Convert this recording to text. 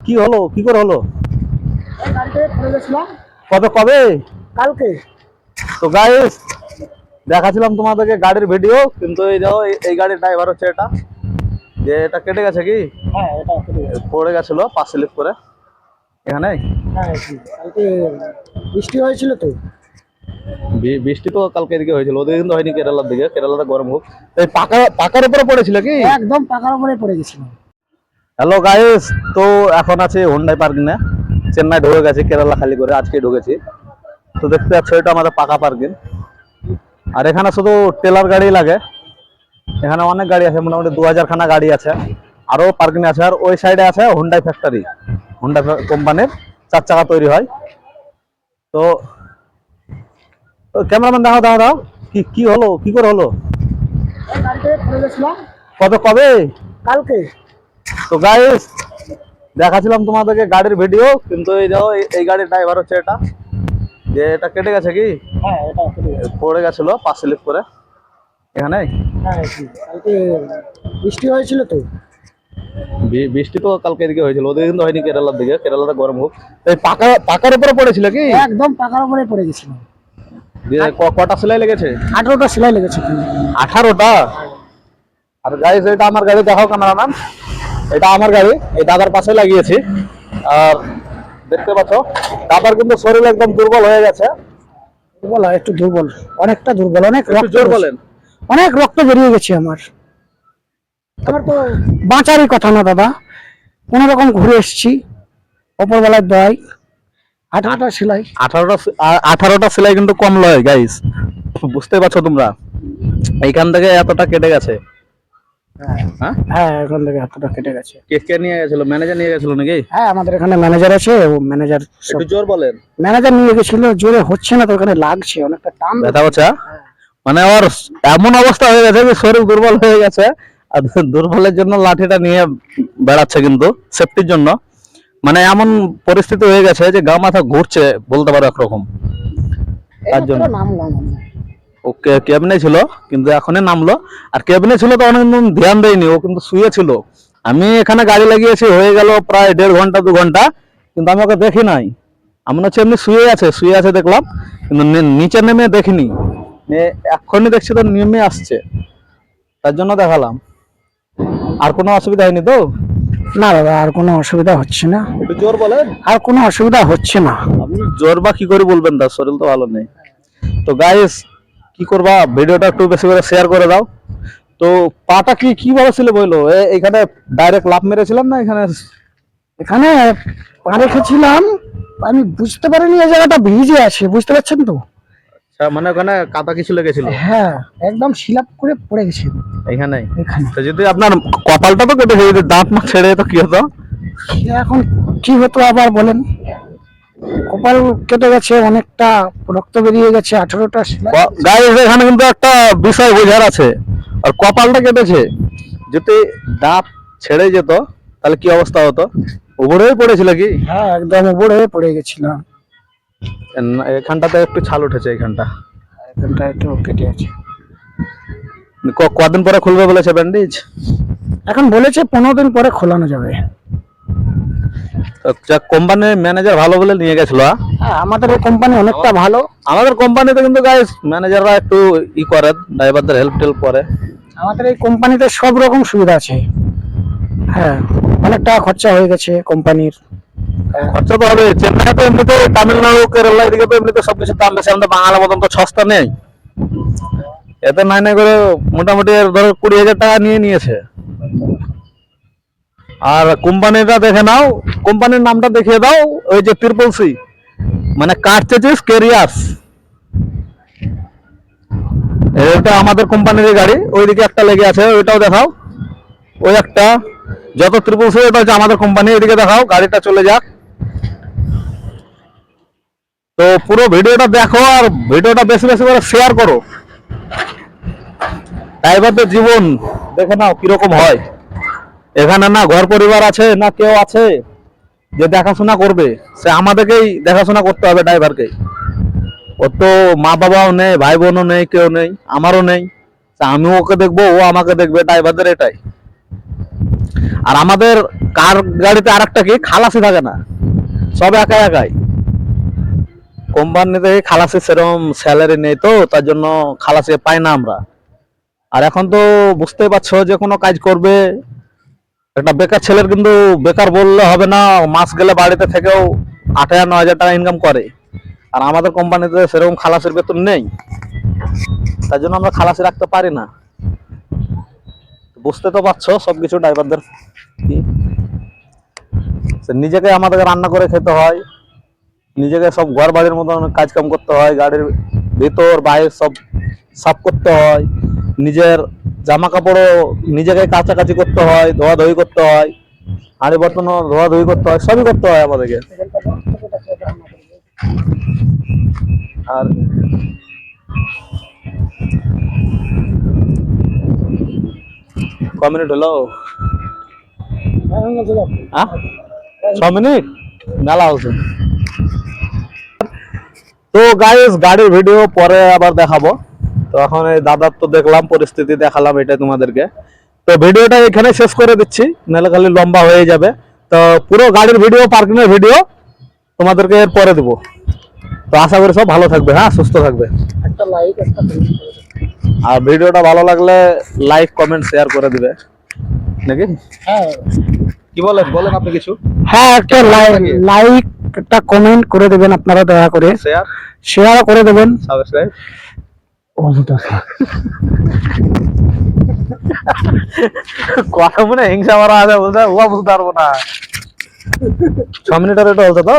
কি হলো, কি করে হলো? এই গাড়িতে পড়ে গেছিলাম কবে? কালকে। তো গাইস, দেখাছিলাম তোমাদেরকে গাড়ির ভিডিও, কিন্তু এই দেখো এই গাড়ির ড্রাইভার হচ্ছে এটা, যে এটা কেটে গেছে কি হ্যাঁ, এটা পড়ে গেছে। পড়ে গেছিল পাঁচ স্লিপ করে এখানে। হ্যাঁ, কালকে বৃষ্টি হয়েছিল তো। বৃষ্টি তো কালকে এদিকে হয়েছিল, ওদিকে কিন্তু হয়নি, কেরালার দিকে। কেরালাতে গরম হোক, এই পাকার উপরে পড়েছিল কি? একদম পাকার উপরে পড়ে গেছিল। হ্যালো গাইস, তো এখন আছে হোন্ডাই পার্কিং এ। চেন্নাই ঢুকে গেছি, কেরালা খালি করে আজকে ঢুকেছি। তো দেখতে পাচ্ছ এটা আমাদের পাকা পার্কিং। আর এখানে শুধু টেলার গাড়ি লাগে, এখানে অনেক গাড়ি আছে, মোটামুটি 2000 খানা গাড়ি আছে, আরো পার্কিং আছে। আর ওই সাইডে আছে হোন্ডাই ফ্যাক্টরি, হোন্ডা কোম্পানির 4 চাকা তৈরি হয়। তো ক্যামেরাম্যান দাও কি কি হলো, কি করে হলো? এই গাড়িতে পড়ে গেছিলাম কবে? কালকে। তো গাইস, দেখাছিলাম তোমাদেরকে গাড়ির ভিডিও, কিন্তু এই দেখো এই গাড়ির ড্রাইভার হচ্ছে এটা, যে এটা কেটে গেছে কি হ্যাঁ, এটা পড়ে গেছে। পড়ে গেছিল পাঁচ স্লিপ করে এখানে। হ্যাঁ, কালকে বৃষ্টি হয়েছিল তো। বৃষ্টি তো কালকে এদিকে হয়েছিল, ওদিকে কিন্তু হয়নি, কেরালার দিকে। কেরালাতে গরম হোক, এই পাকার উপরে পড়েছিল কি? একদম পাকার উপরে পড়ে গেছিল। দিয়ে কটা সেলাই লেগেছে? 18টা সেলাই লেগেছে। 18টা। আর গাইস, এটা আমার গাড়ি, দেখাও ক্যামেরাম্যান, এটা আমার গাড়ি, এই দাদার পাশে লাগিয়েছি। আর দেখতে পাচ্ছ দাদার কিন্তু শরীর একদম দুর্বল হয়ে গেছে। দুর্বল, একটু দুর্বল, অনেকটা দুর্বল, অনেক একটু রক্ত জোর বলেন। অনেক রক্ত বেরিয়ে গেছে আমার তো বাঁচারই কথা না দাদা, কোন রকম ঘুরে এসেছি অপরবেলার দয়। 18টা সেলাই। 18টা সেলাই কিন্তু কম লয় গাইস, বুঝতে পারছো তোমরা? এইখান থেকে এতটা কেটে গেছে। হ্যাঁ, হ্যাঁ, এখান থেকে এতটা কেটে গেছে। কে নিয়ে গেছিল? ম্যানেজার নিয়ে গেছিল নাকি? হ্যাঁ, আমাদের এখানে ম্যানেজার আছে, ও ম্যানেজার একটু জোর বলেন। ম্যানেজার নিয়ে গেছিল। জোরে হচ্ছে না তো, ওখানে লাগছে, অনেকটা টান ব্যথা হচ্ছে। মানে ওর এমন অবস্থা হয়ে গেছে যে শরীর দুর্বল হয়ে গেছে, আর দুর্বলের জন্য লাঠিটা নিয়ে বেড়াচ্ছে কিন্তু সেফটির জন্য। মানে এমন পরিস্থিতি হয়ে গেছে যে গা মাথা ঘুরছে বলতে পারো একরকম। তার জন্য নামলাম। ও কেবিনে ছিল, কিন্তু এখনই নামলো। আর কেবিনে ছিল তো অনেক ধ্যান দেয়নি, ও কিন্তু শুয়ে ছিল। আমি এখানে গাড়ি লাগিয়েছি, হয়ে গেল প্রায় 1.5 ঘন্টা 2 ঘন্টা, কিন্তু আমি ওকে দেখি নাই। আমি হচ্ছে এমনি শুয়ে আছে দেখলাম, কিন্তু নিচে নেমে দেখিনি। এক্ষুনি দেখছি তো নেমে আসছে, তার জন্য দেখালাম। আর কোনো অসুবিধা হয়নি তো? না দাদা, আর কোনো অসুবিধা হচ্ছে না। একটু জোর বলেন। আর কোনো অসুবিধা হচ্ছে না। আপনি জোর বা কি করে বলবেন, তার শরীর তো ভালো নেই। তো গাইস, কি করবা, ভিডিওটা একটু বেশি করে শেয়ার করে দাও। তো পাটা কি ভাবে ছিল বললো? এখানে ডাইরেক্ট লাফ মেরেছিলাম না এখানে? এখানে পা রেখেছিলাম, আমি বুঝতে পারিনি এই জায়গাটা ভিজে আছে, বুঝতে পারছেন তো? মানে ওখানে কাদা কিছু লেগেছিল? হ্যাঁ, একদম শিলাপ করে পড়ে গেছে এখানে। এখানে। তো যদি আপনার কপালটা তো কেটে, যদি দাঁত মা ছেড়ে তো কি হতো? এখন কি হতো আবার বলেন? কপাল কেটে গেছে, অনেকটা রক্ত বেরিয়ে গেছে। 18টা সেলাই। গাইস, এখানে কিন্তু একটা বিষয় বোঝার আছে। আর কপালটা কেটেছে, যদি দাঁত ছেড়ে যেত তাহলে কি অবস্থা হতো? উপরেই পড়েছিল কি? হ্যাঁ, একদম উপরে পড়ে গেছিলাম। এখানটাতে একটু ছাল উঠেছে, এইখানটা। এখানটা একটু কেটে আছে। কদিন পরে খুলবে বলেছে ব্যান্ডেজ? এখন বলেছে 15 দিন পরে খোলানো যাবে। কোম্পানির ম্যানেজার ভালো বলে নিয়ে গেছিল। হ্যাঁ, আমাদের এই কোম্পানি অনেকটা ভালো। আমাদের কোম্পানিতে কিন্তু গাইস ম্যানেজাররা একটু করে, ড্রাইভারদের হেল্প করে। আমাদের এই কোম্পানিতে সব রকম সুবিধা আছে। হ্যাঁ, অনেক টাকা খরচা হয়ে গেছে কোম্পানির। খরচা তো হবে, চেন্নাইতে এমনিতে, তামিলনাড়ু কেরালা এদিকে তো এমনিতে সবকিছু দাম বেশি, আমাদের বাংলা মতন তো সস্তা নেই। এতে নাই করে মোটামুটি ধরো 20,000 টাকা নিয়েছে। আর কোম্পানিটা দেখে নাও, কোম্পানির নামটা দেখিয়ে দাও, ওই যে ট্রিপল সি, মানে কার্চেজিস ক্যারিয়ার্স। এটা আমাদের কোম্পানির গাড়ি। ওইদিকে একটা লেগে আছে, ওইটাও দেখাও। ওই একটা, যত ট্রিপল সি ওটা হচ্ছে আমাদের কোম্পানি। এদিকে দেখাও, গাড়িটা চলে যাক। তো পুরো ভিডিওটা দেখো, আর ভিডিওটা বেশি বেশি করে শেয়ার করো। ড্রাইভারদের জীবন দেখে নাও কিরকম হয়। এখানে না ঘর পরিবার আছে, না কেউ আছে যে দেখাশোনা করবে। সে আমাদেরকেই দেখাশোনা করতে হবে, ড্রাইভারকে। ওর তো মা বাবাও নেই, ভাই বোনও নেই, কেউ নেই, আমারও নেই। আমিও ওকে দেখবো, ও আমাকে দেখবে, ড্রাইভারদের এটাই। আর আমাদের কার গাড়িতে আরেকটা কি খালাসি থাকে না, সব একাই একাই। কোম্পানিতে খালাসি সেরকম স্যালারি নেই, তো তার জন্য খালাসি পাই না আমরা। আর এখন তো বুঝতেই পারছো, যে কোনো কাজ করবে একটা বেকার ছেলের কিন্তু বেকার বললে হবে না, মাস গেলে বাড়িতে থেকেও 8,000 9,000 টাকা ইনকাম করে। আর আমাদের কোম্পানিতে সেরকম খালাসির বেতন নেই, তার জন্য আমরা খালাসি রাখতে পারি না। বুঝতে তো পারছো সবকিছু ড্রাইভারদের কি, নিজেকে আমাদেরকে রান্না করে খেতে হয়, নিজেকে সব ঘর বাড়ির মতন কাজ কাম করতে হয়, গাড়ির ভিতর বাইরে সব সাফ করতে হয়, নিজের জামা কাপড়ও নিজেকে কাচাকাচি করতে হয়, ধোয়াধুয়ি করতে হয়, হাঁড়ি বর্তনও ধোয়াধুয়ি করতে হয়, সবই করতে হয় আমাদেরকে। আর ক মিনিট হলো? 6 মিনিট মেলা হচ্ছে। তো গাইস, গাড়ির ভিডিও পরে আবার দেখাবো। তো এখন এই দাদার তো দেখলাম, পরিস্থিতি দেখালাম এটা তোমাদেরকে। তো ভিডিওটা এখানে শেষ করে দিচ্ছি, নাহলে খালি লম্বা হয়ে যাবে। তো পুরো গাড়ির ভিডিও, পার্কিং এর ভিডিও তোমাদেরকে এর পরে দেবো। তো আশা করি সব ভালো থাকবে, হ্যাঁ সুস্থ থাকবে। একটা লাইক, একটা আর ভিডিওটা ভালো লাগলে লাইক কমেন্ট শেয়ার করে দিবে নাকি? হ্যাঁ কি বলেন বলেন আপনি কিছু? হ্যাঁ, একটা লাইক, একটা কমেন্ট করে দেবেন আপনারা, দয়া করে শেয়ার করে দেবেন, সাবস্ক্রাইব। কথা মনে হিংসা মারা আছে, বলতে ও বুঝতে পারবো না। 6 মিনিটের এটা বলতে তো